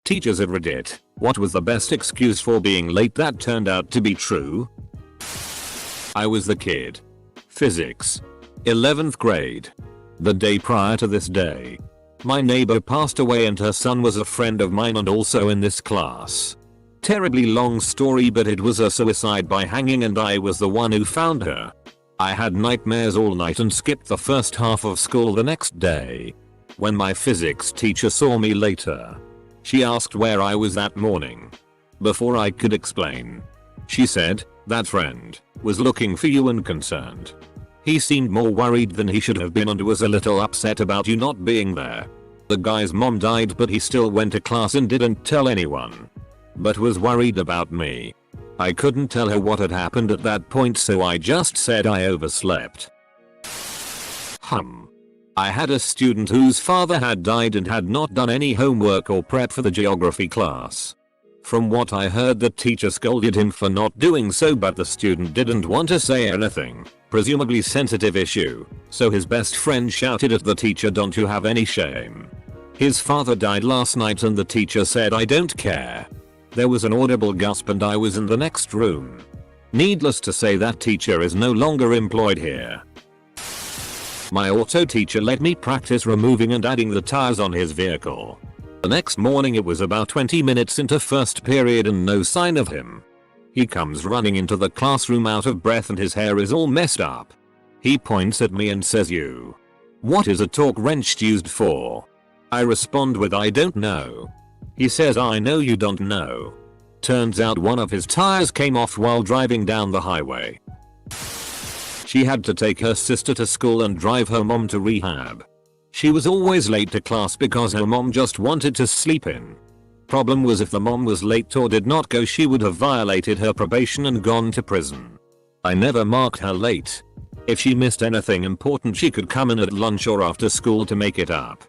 Teachers ever did. What was the best excuse for being late that turned out to be true? I was the kid. Physics. 11th grade. The day prior to this day, my neighbor passed away and her son was a friend of mine and also in this class. Terribly long story, but it was a suicide by hanging and I was the one who found her. I had nightmares all night and skipped the first half of school the next day. When my physics teacher saw me later, she asked where I was that morning. Before I could explain, she said, "That friend was looking for you and concerned. He seemed more worried than he should have been and was a little upset about you not being there. The guy's mom died but he still went to class and didn't tell anyone, but was worried about me." I couldn't tell her what had happened at that point, so I just said I overslept. I had a student whose father had died and had not done any homework or prep for the geography class. From what I heard, the teacher scolded him for not doing so, but the student didn't want to say anything, presumably sensitive issue, so his best friend shouted at the teacher, "Don't you have any shame? His father died last night," and the teacher said, "I don't care." There was an audible gasp and I was in the next room. Needless to say, that teacher is no longer employed here. My auto teacher let me practice removing and adding the tires on his vehicle. The next morning it was about 20 minutes into first period and no sign of him. He comes running into the classroom out of breath and his hair is all messed up. He points at me and says, What is a torque wrench used for?" I respond with, "I don't know." He says, "I know you don't know." Turns out one of his tires came off while driving down the highway. She had to take her sister to school and drive her mom to rehab. She was always late to class because her mom just wanted to sleep in. Problem was, if the mom was late or did not go, she would have violated her probation and gone to prison. I never marked her late. If she missed anything important, she could come in at lunch or after school to make it up.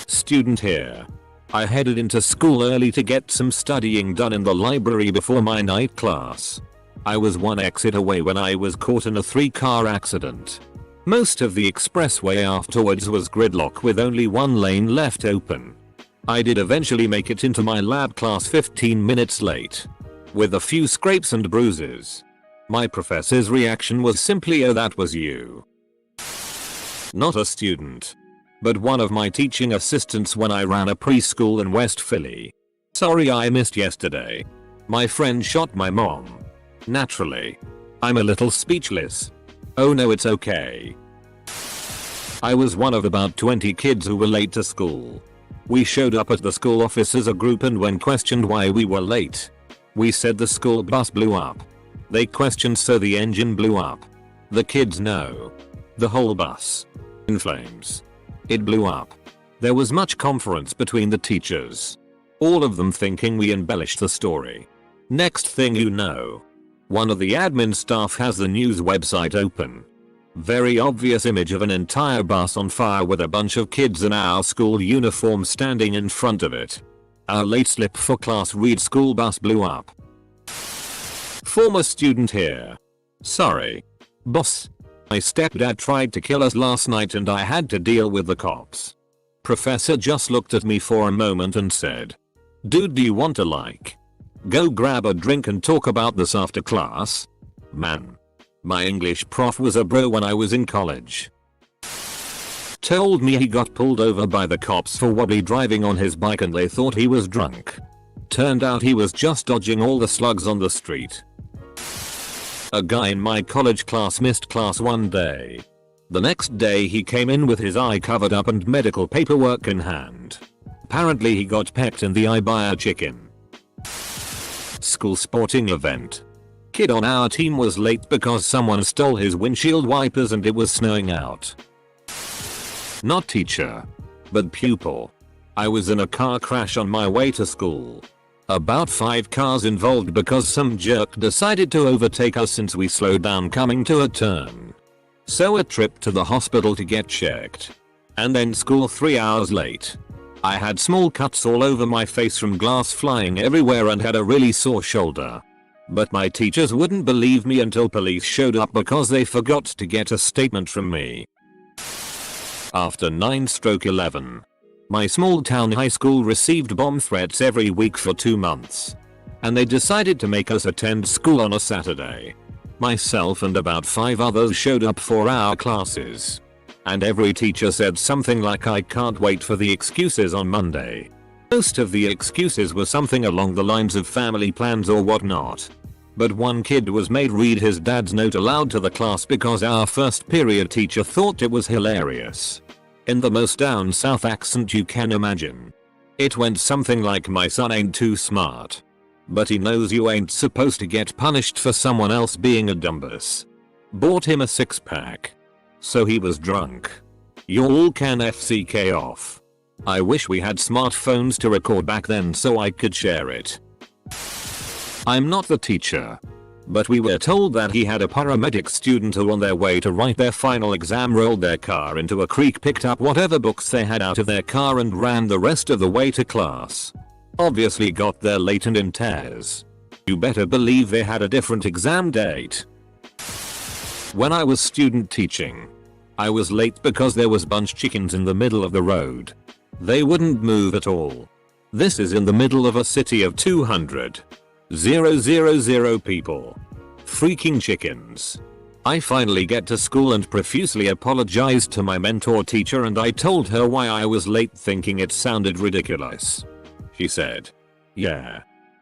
Student here. I headed into school early to get some studying done in the library before my night class. I was one exit away when I was caught in a 3-car accident. Most of the expressway afterwards was gridlock with only one lane left open. I did eventually make it into my lab class 15 minutes late, with a few scrapes and bruises. My professor's reaction was simply, "Oh, that was you." Not a student, but one of my teaching assistants when I ran a preschool in West Philly. "Sorry I missed yesterday. My friend shot my mom." Naturally, I'm a little speechless. "Oh no, it's okay." I was one of about 20 kids who were late to school. We showed up at the school office as a group, and when questioned why we were late, we said the school bus blew up. They questioned, so the engine blew up. The kids know. The whole bus in flames. It blew up. There was much conference between the teachers, all of them thinking we embellished the story. Next thing you know, one of the admin staff has the news website open. Very obvious image of an entire bus on fire with a bunch of kids in our school uniform standing in front of it. Our late slip for class reads, "School bus blew up." Former student here. "Sorry, boss. My stepdad tried to kill us last night and I had to deal with the cops." Professor just looked at me for a moment and said, "Dude, do you want to go grab a drink and talk about this after class?" Man, my English prof was a bro when I was in college. Told me he got pulled over by the cops for wobbly driving on his bike and they thought he was drunk. Turned out he was just dodging all the slugs on the street. A guy in my college class missed class one day. The next day he came in with his eye covered up and medical paperwork in hand. Apparently he got pecked in the eye by a chicken. School sporting event. Kid on our team was late because someone stole his windshield wipers and it was snowing out. Not teacher, but pupil. I was in a car crash on my way to school. About 5 cars involved because some jerk decided to overtake us since we slowed down coming to a turn. So a trip to the hospital to get checked. And then school 3 hours late. I had small cuts all over my face from glass flying everywhere and had a really sore shoulder. But my teachers wouldn't believe me until police showed up because they forgot to get a statement from me. After 9/11. My small town high school received bomb threats every week for 2 months. And they decided to make us attend school on a Saturday. Myself and about 5 others showed up for our classes. And every teacher said something like, "I can't wait for the excuses on Monday." Most of the excuses were something along the lines of family plans or whatnot. But one kid was made read his dad's note aloud to the class because our first period teacher thought it was hilarious. In the most down south accent you can imagine. It went something like, "My son ain't too smart. But he knows you ain't supposed to get punished for someone else being a dumbass. Bought him a 6-pack. So he was drunk. Y'all can FCK off. I wish we had smartphones to record back then so I could share it." I'm not the teacher. But we were told that he had a paramedic student who on their way to write their final exam rolled their car into a creek, picked up whatever books they had out of their car and ran the rest of the way to class. Obviously got there late and in tears. You better believe they had a different exam date. When I was student teaching, I was late because there was bunch chickens in the middle of the road. They wouldn't move at all. This is in the middle of a city of 200,000 people. Freaking chickens. I finally get to school and profusely apologized to my mentor teacher, and I told her why I was late, thinking it sounded ridiculous. She said, "Yeah.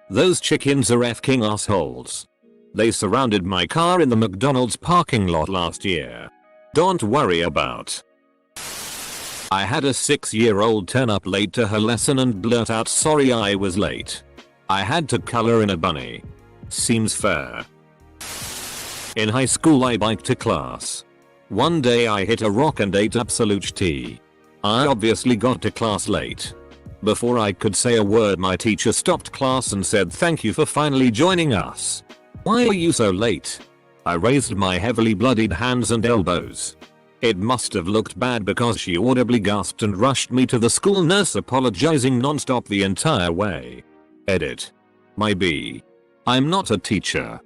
Those chickens are f***ing assholes. They surrounded my car in the McDonald's parking lot last year. Don't worry about." I had a 6-year-old turn up late to her lesson and blurt out, "Sorry I was late. I had to color in a bunny." Seems fair. In high school I biked to class. One day I hit a rock and ate absolute tea. I obviously got to class late. Before I could say a word my teacher stopped class and said, "Thank you for finally joining us. Why are you so late?" I raised my heavily bloodied hands and elbows. It must have looked bad because she audibly gasped and rushed me to the school nurse, apologizing non-stop the entire way. Edit. My B. I'm not a teacher.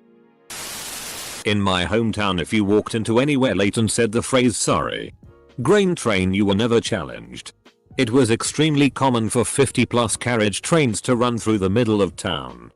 In my hometown, if you walked into anywhere late and said the phrase "sorry, grain train," you were never challenged. It was extremely common for 50+ carriage trains to run through the middle of town.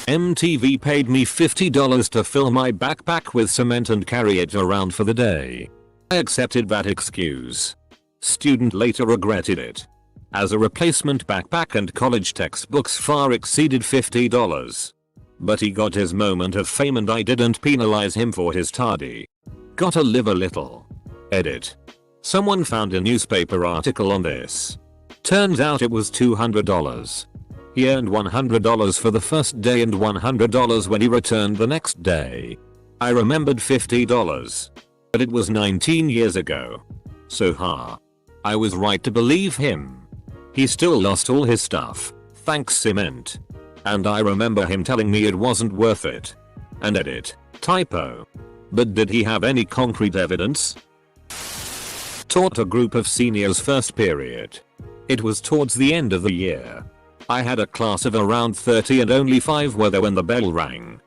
MTV paid me $50 to fill my backpack with cement and carry it around for the day. I accepted that excuse. Student later regretted it, as a replacement backpack and college textbooks far exceeded $50. But he got his moment of fame and I didn't penalize him for his tardy. Gotta live a little. Edit. Someone found a newspaper article on this. Turns out it was $200. He earned $100 for the first day and $100 when he returned the next day. I remembered $50. But it was 19 years ago. So I was right to believe him. He still lost all his stuff, thanks cement. And I remember him telling me it wasn't worth it. And edit. Typo. But did he have any concrete evidence? Taught a group of seniors first period. It was towards the end of the year. I had a class of around 30 and only 5 were there when the bell rang.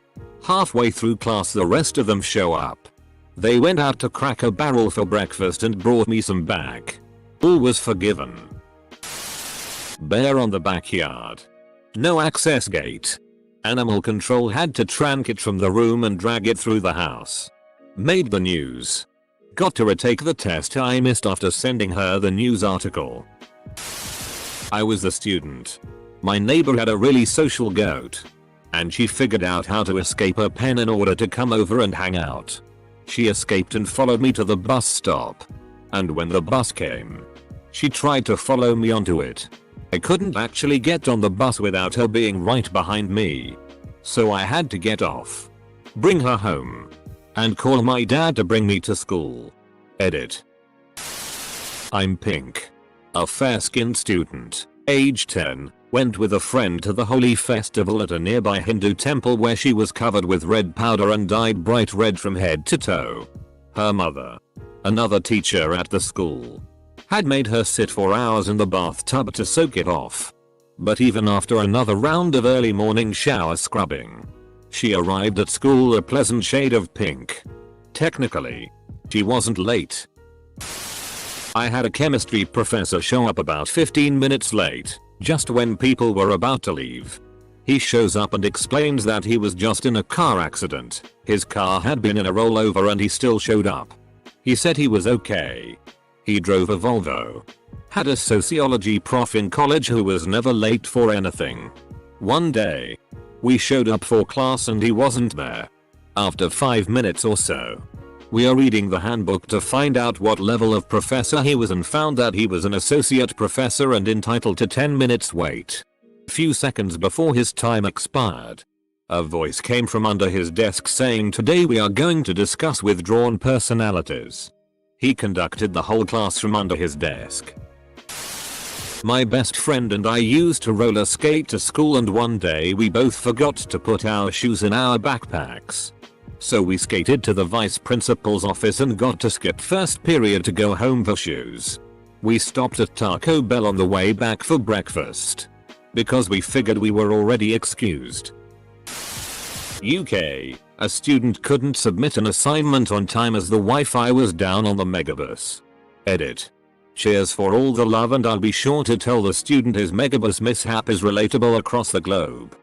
Halfway through class the rest of them show up. They went out to Cracker Barrel for breakfast and brought me some back. All was forgiven. Bear on the backyard. No access gate. Animal control had to trank it from the room and drag it through the house. Made the news. Got to retake the test I missed after sending her the news article. I was the student. My neighbor had a really social goat. And she figured out how to escape her pen in order to come over and hang out. She escaped and followed me to the bus stop. And when the bus came, she tried to follow me onto it. I couldn't actually get on the bus without her being right behind me. So I had to get off, bring her home, and call my dad to bring me to school. Edit. I'm Pink. A fair-skinned student, age 10, went with a friend to the Holi festival at a nearby Hindu temple where she was covered with red powder and dyed bright red from head to toe. Her mother, another teacher at the school, had made her sit for hours in the bathtub to soak it off. But even after another round of early morning shower scrubbing, she arrived at school a pleasant shade of pink. Technically, she wasn't late. I had a chemistry professor show up about 15 minutes late, just when people were about to leave. He shows up and explains that he was just in a car accident. His car had been in a rollover and he still showed up. He said he was okay. He drove a Volvo. Had a sociology prof in college who was never late for anything. One day, we showed up for class and he wasn't there. After 5 minutes or so, we are reading the handbook to find out what level of professor he was and found that he was an associate professor and entitled to 10 minutes wait. Few seconds before his time expired, a voice came from under his desk saying, "Today we are going to discuss withdrawn personalities." He conducted the whole class from under his desk. My best friend and I used to roller skate to school, and one day we both forgot to put our shoes in our backpacks. So we skated to the vice principal's office and got to skip first period to go home for shoes. We stopped at Taco Bell on the way back for breakfast, because we figured we were already excused. UK. A student couldn't submit an assignment on time as the Wi-Fi was down on the megabus. Edit. Cheers for all the love, and I'll be sure to tell the student his megabus mishap is relatable across the globe.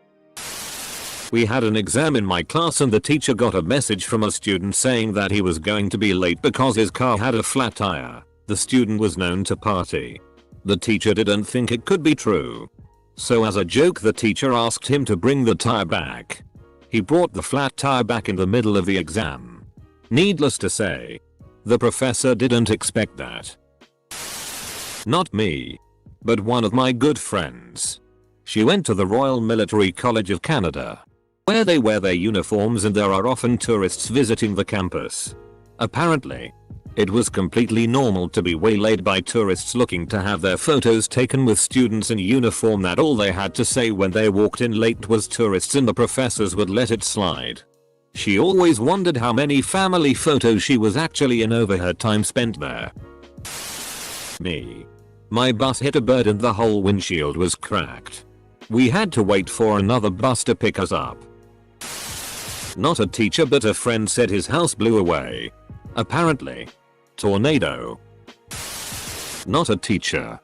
We had an exam in my class and the teacher got a message from a student saying that he was going to be late because his car had a flat tire. The student was known to party. The teacher didn't think it could be true. So as a joke, the teacher asked him to bring the tire back. He brought the flat tire back in the middle of the exam. Needless to say, the professor didn't expect that. Not me, but one of my good friends. She went to the Royal Military College of Canada, where they wear their uniforms and there are often tourists visiting the campus. Apparently, it was completely normal to be waylaid by tourists looking to have their photos taken with students in uniform that all they had to say when they walked in late was tourists, and the professors would let it slide. She always wondered how many family photos she was actually in over her time spent there. Me. My bus hit a bird and the whole windshield was cracked. We had to wait for another bus to pick us up. Not a teacher but a friend said his house blew away. Apparently. Tornado. Not a teacher.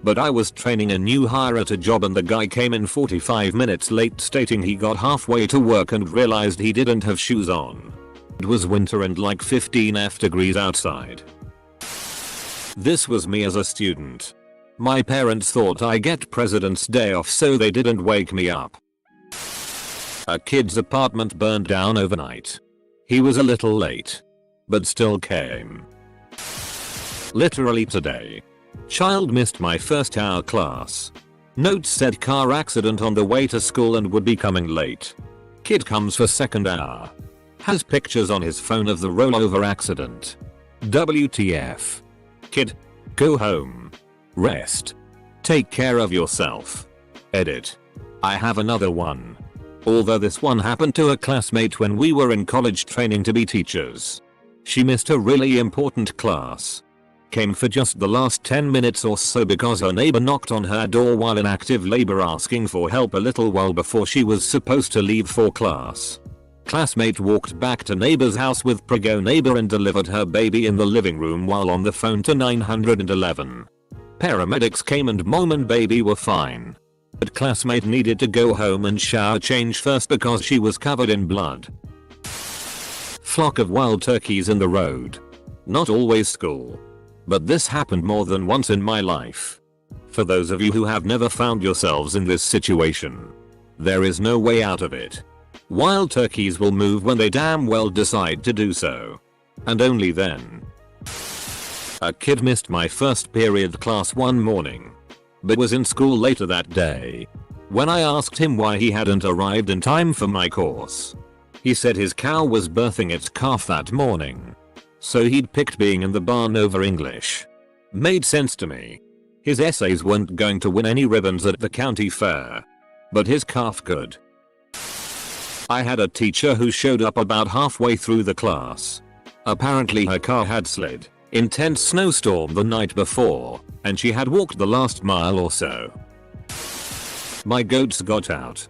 But I was training a new hire at a job and the guy came in 45 minutes late stating he got halfway to work and realized he didn't have shoes on. It was winter and like 15 degrees outside. This was me as a student. My parents thought I get President's Day off so they didn't wake me up. A kid's apartment burned down overnight. He was a little late, but still came. Literally today. Child missed my first hour class. Note said car accident on the way to school and would be coming late. Kid comes for second hour. Has pictures on his phone of the rollover accident. WTF. Kid, go home. Rest. Take care of yourself. Edit. I have another one. Although this one happened to a classmate when we were in college training to be teachers. She missed a really important class. Came for just the last 10 minutes or so because her neighbor knocked on her door while in active labor asking for help a little while before she was supposed to leave for class. Classmate walked back to neighbor's house with prego neighbor and delivered her baby in the living room while on the phone to 911. Paramedics came and mom and baby were fine. But classmate needed to go home and shower change first because she was covered in blood. Flock of wild turkeys in the road. Not always school. But this happened more than once in my life. For those of you who have never found yourselves in this situation, there is no way out of it. Wild turkeys will move when they damn well decide to do so. And only then. A kid missed my first period class one morning, but was in school later that day. When I asked him why he hadn't arrived in time for my course, he said his cow was birthing its calf that morning. So he'd picked being in the barn over English. Made sense to me. His essays weren't going to win any ribbons at the county fair, but his calf could. I had a teacher who showed up about halfway through the class. Apparently her car had slid. Intense snowstorm the night before, and she had walked the last mile or so. My goats got out.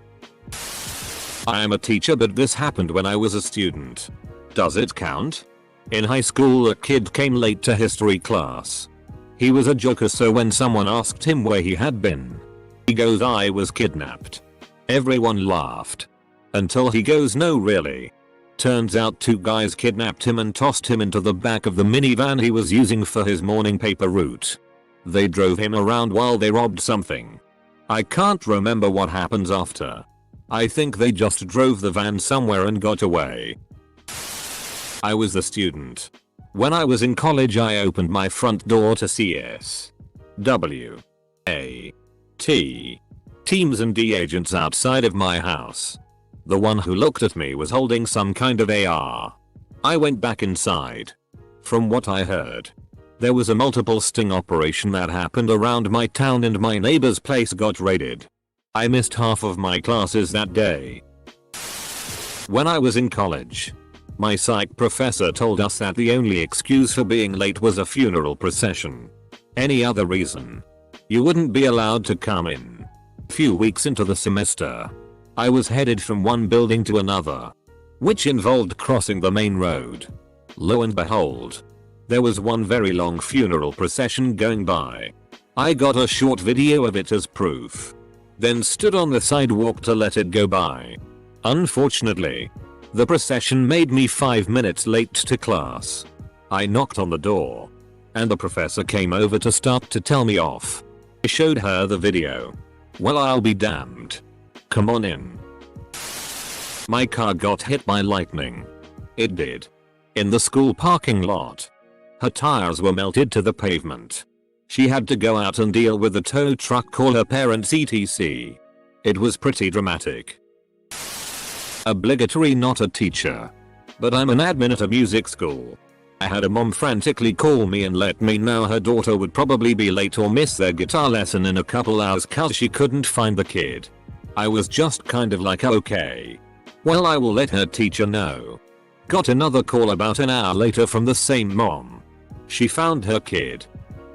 I am a teacher, but this happened when I was a student. Does it count? In high school a kid came late to history class. He was a joker, so when someone asked him where he had been, he goes, "I was kidnapped." Everyone laughed. Until he goes, "No really." Turns out 2 guys kidnapped him and tossed him into the back of the minivan he was using for his morning paper route. They drove him around while they robbed something. I can't remember what happens after. I think they just drove the van somewhere and got away. I was the student. When I was in college, I opened my front door to CSWAT teams and D agents outside of my house. The one who looked at me was holding some kind of AR. I went back inside. From what I heard, there was a multiple sting operation that happened around my town and my neighbor's place got raided. I missed half of my classes that day. When I was in college, my psych professor told us that the only excuse for being late was a funeral procession. Any other reason, you wouldn't be allowed to come in. Few weeks into the semester, I was headed from one building to another, which involved crossing the main road. Lo and behold, there was one very long funeral procession going by. I got a short video of it as proof, then stood on the sidewalk to let it go by. Unfortunately, the procession made me 5 minutes late to class. I knocked on the door, and the professor came over to start to tell me off. I showed her the video. Well, I'll be damned. Come on in. My car got hit by lightning. It did. In the school parking lot. Her tires were melted to the pavement. She had to go out and deal with the tow truck, call her parents, etc. It was pretty dramatic. Obligatory, not a teacher, but I'm an admin at a music school. I had a mom frantically call me and let me know her daughter would probably be late or miss their guitar lesson in a couple hours cause she couldn't find the kid. I was just kind of like, okay, well, I will let her teacher know. Got another call about an hour later from the same mom. She found her kid,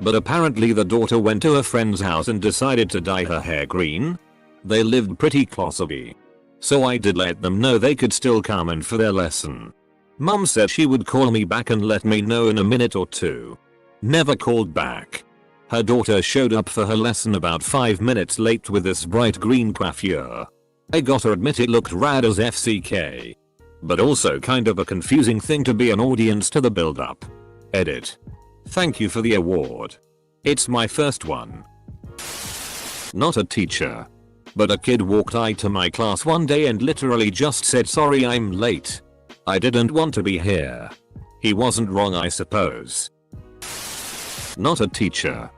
but apparently the daughter went to a friend's house and decided to dye her hair green. They lived pretty closely, so I did let them know they could still come in for their lesson. Mom said she would call me back and let me know in a minute or two. Never called back. Her daughter showed up for her lesson about 5 minutes late with this bright green coiffure. I gotta admit it looked rad as FCK. But also kind of a confusing thing to be an audience to the build up. Edit. Thank you for the award. It's my first one. Not a teacher, but a kid walked into my class one day and literally just said, "Sorry, I'm late. I didn't want to be here." He wasn't wrong, I suppose. Not a teacher.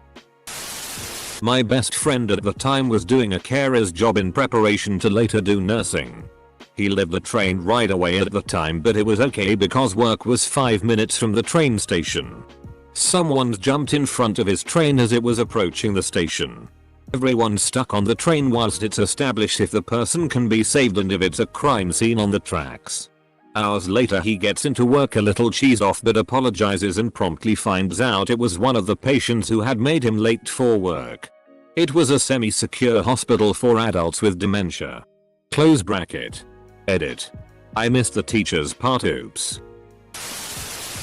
My best friend at the time was doing a carer's job in preparation to later do nursing. He lived the train ride away at the time, but it was okay because work was 5 minutes from the train station. Someone jumped in front of his train as it was approaching the station. Everyone stuck on the train whilst it's established if the person can be saved and if it's a crime scene on the tracks. Hours later he gets into work a little cheesed off but apologizes and promptly finds out it was one of the patients who had made him late for work. It was a semi-secure hospital for adults with dementia. Close bracket. Edit. I missed the teacher's part, oops.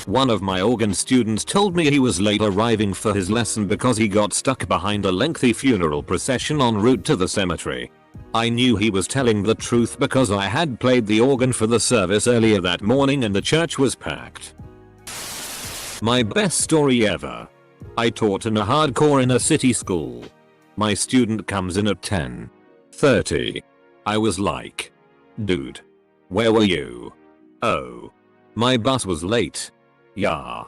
One of my organ students told me he was late arriving for his lesson because he got stuck behind a lengthy funeral procession en route to the cemetery. I knew he was telling the truth because I had played the organ for the service earlier that morning and the church was packed. My best story ever. I taught in a hardcore inner city school. My student comes in at 10:30. I was like, "Dude, where were you?" "Oh, my bus was late." "Yeah."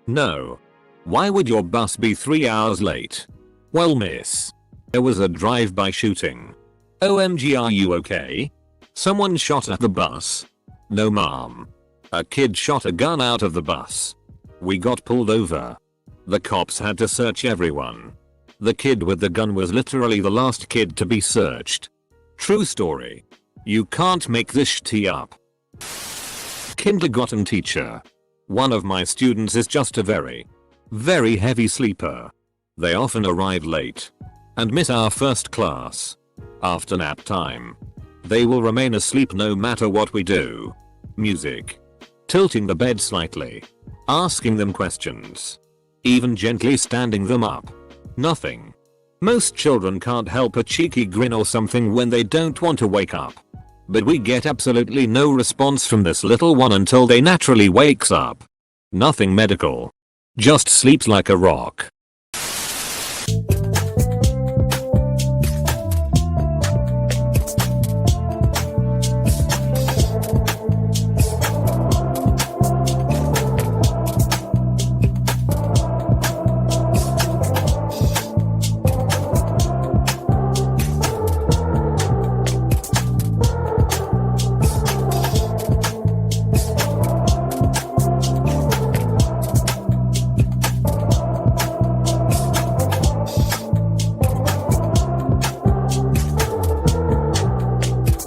"No. Why would your bus be 3 hours late?" "Well, miss, there was a drive-by shooting." "OMG, are you okay? Someone shot at the bus?" "No, ma'am. A kid shot a gun out of the bus. We got pulled over. The cops had to search everyone. The kid with the gun was literally the last kid to be searched." True story. You can't make this shit up. Kindergarten teacher. One of my students is just a very heavy sleeper. They often arrive late and miss our first class. After nap time, they will remain asleep no matter what we do. Music. Tilting the bed slightly. Asking them questions. Even gently standing them up. Nothing. Most children can't help a cheeky grin or something when they don't want to wake up. But we get absolutely no response from this little one until they naturally wakes up. Nothing medical. Just sleeps like a rock.